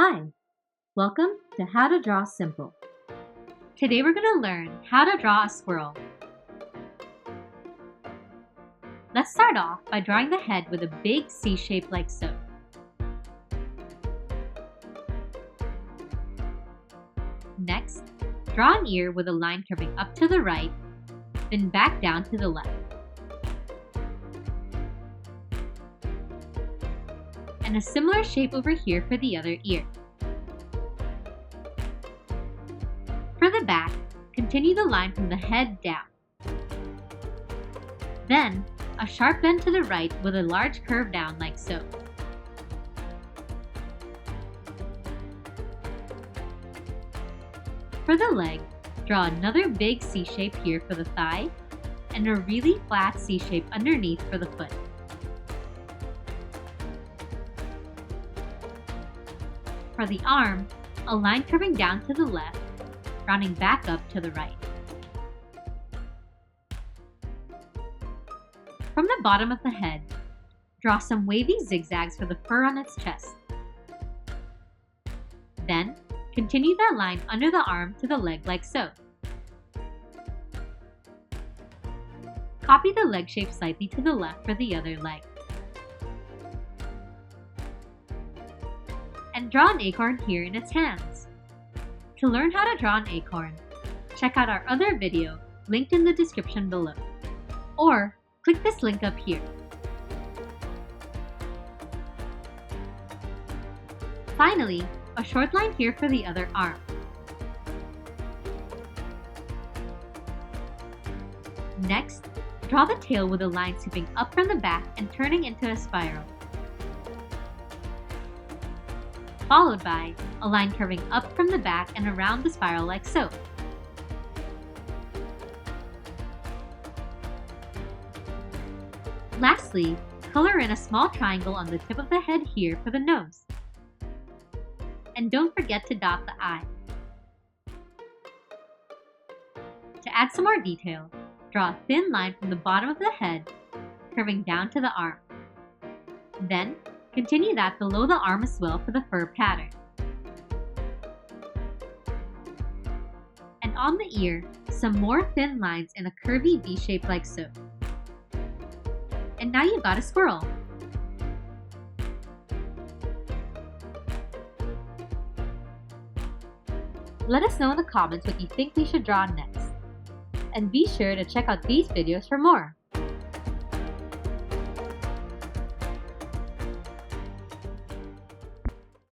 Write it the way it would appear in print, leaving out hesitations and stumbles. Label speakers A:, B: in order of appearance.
A: Hi, welcome to How to Draw Simple. Today we're going to learn how to draw a squirrel. Let's start off by drawing the head with a big C shape like so. Next, draw an ear with a line curving up to the right, then back down to the left. And a similar shape over here for the other ear. For the back, continue the line from the head down. Then, a sharp bend to the right with a large curve down like so. For the leg, draw another big C shape here for the thigh, and a really flat C shape underneath for the foot. For the arm, a line curving down to the left, rounding back up to the right. From the bottom of the head, draw some wavy zigzags for the fur on its chest. Then, continue that line under the arm to the leg like so. Copy the leg shape slightly to the left for the other leg. And draw an acorn here in its hands. To learn how to draw an acorn, check out our other video linked in the description below, or click this link up here. Finally, a short line here for the other arm. Next, draw the tail with a line sweeping up from the back and turning into a spiral, followed by a line curving up from the back and around the spiral like so. Lastly, color in a small triangle on the tip of the head here for the nose. And don't forget to dot the eye. To add some more detail, draw a thin line from the bottom of the head, curving down to the arm. Then, continue that below the arm as well for the fur pattern. And on the ear, some more thin lines in a curvy V shape like so. And now you've got a squirrel! Let us know in the comments what you think we should draw next. And be sure to check out these videos for more.